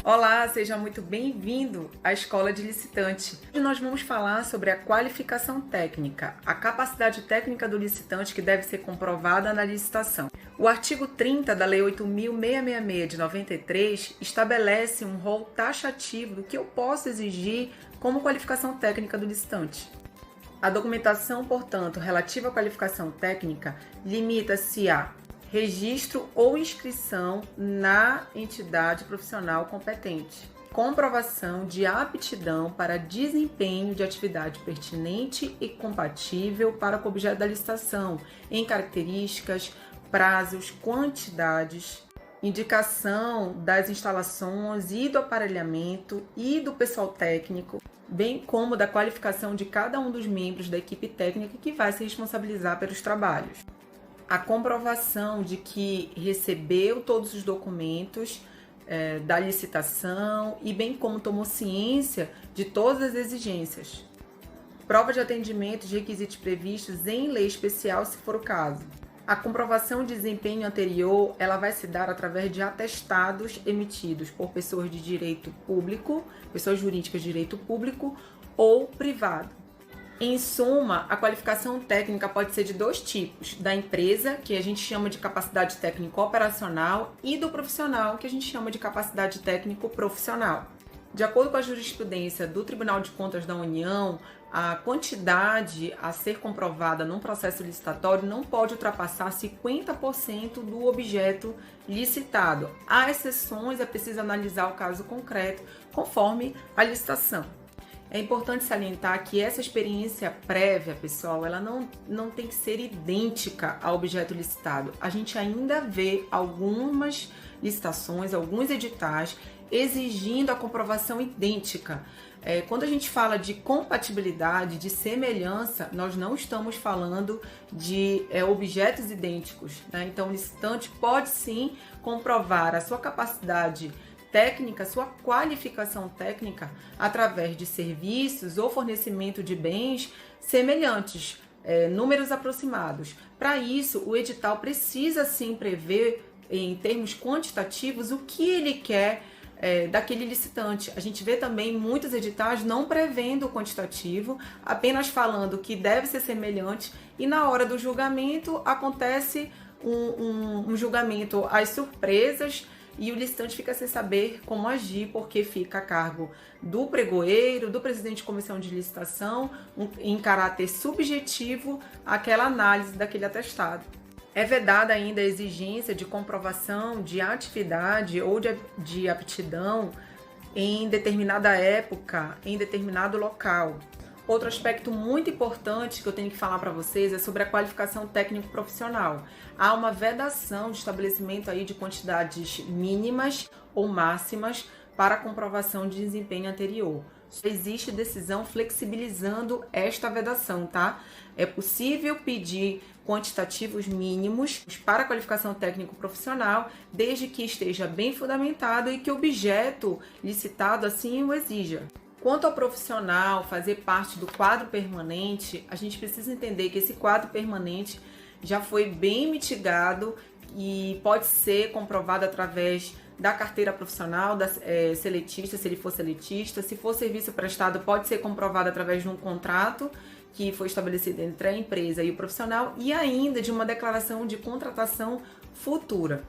Olá, seja muito bem-vindo à Escola de Licitante. Hoje nós vamos falar sobre a qualificação técnica, a capacidade técnica do licitante que deve ser comprovada na licitação. O artigo 30 da Lei 8.666 de 93 estabelece um rol taxativo do que eu posso exigir como qualificação técnica do licitante. A documentação, portanto, relativa à qualificação técnica limita-se a registro ou inscrição na entidade profissional competente, comprovação de aptidão para desempenho de atividade pertinente e compatível para o objeto da licitação, em características, prazos, quantidades, indicação das instalações e do aparelhamento e do pessoal técnico, bem como da qualificação de cada um dos membros da equipe técnica que vai se responsabilizar pelos trabalhos. A comprovação de que recebeu todos os documentos da licitação e bem como tomou ciência de todas as exigências. Prova de atendimento de requisitos previstos em lei especial, se for o caso. A comprovação de desempenho anterior, ela vai se dar através de atestados emitidos por pessoas de direito público, pessoas jurídicas de direito público ou privado. Em suma, a qualificação técnica pode ser de dois tipos, da empresa, que a gente chama de capacidade técnico operacional, e do profissional, que a gente chama de capacidade técnico profissional. De acordo com a jurisprudência do Tribunal de Contas da União, a quantidade a ser comprovada num processo licitatório não pode ultrapassar 50% do objeto licitado. Há exceções, é preciso analisar o caso concreto, conforme a licitação. É importante salientar que essa experiência prévia, pessoal, ela não tem que ser idêntica ao objeto licitado. A gente ainda vê algumas licitações, alguns editais exigindo a comprovação idêntica. Quando a gente fala de compatibilidade, de semelhança, nós não estamos falando de objetos idênticos, né? Então, o licitante pode sim comprovar a sua capacidade técnica, sua qualificação técnica através de serviços ou fornecimento de bens semelhantes, números aproximados. Para isso, o edital precisa sim prever, em termos quantitativos, o que ele quer daquele licitante. A gente vê também muitos editais não prevendo o quantitativo, apenas falando que deve ser semelhante, e na hora do julgamento acontece um julgamento às surpresas, e o licitante fica sem saber como agir, porque fica a cargo do pregoeiro, do presidente de comissão de licitação, em caráter subjetivo, aquela análise daquele atestado. É vedada ainda a exigência de comprovação de atividade ou de aptidão em determinada época, em determinado local. Outro aspecto muito importante que eu tenho que falar para vocês é sobre a qualificação técnico-profissional. Há uma vedação de estabelecimento aí de quantidades mínimas ou máximas para a comprovação de desempenho anterior. Existe decisão flexibilizando esta vedação, tá? É possível pedir quantitativos mínimos para a qualificação técnico-profissional, desde que esteja bem fundamentado e que o objeto licitado assim o exija. Quanto ao profissional fazer parte do quadro permanente, a gente precisa entender que esse quadro permanente já foi bem mitigado e pode ser comprovado através da carteira profissional, seletista, se ele for seletista. Se for serviço prestado, pode ser comprovado através de um contrato que foi estabelecido entre a empresa e o profissional, e ainda de uma declaração de contratação futura.